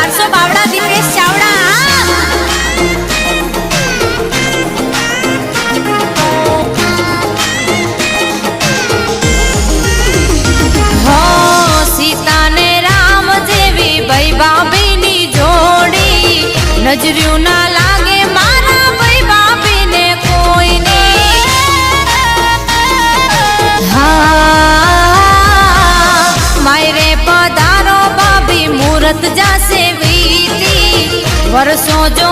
1200 બાવડા દીપેશ ચાવડા હો સીતા ને રામ જેવી ભાઈ ભાભીની જોડી નજર્યું ના લાગે મારા ભાઈ ભાભીને કોઈને માયરે પધારો ભાભી મુહૂર્ત જાસે વીતી વર્ષો જો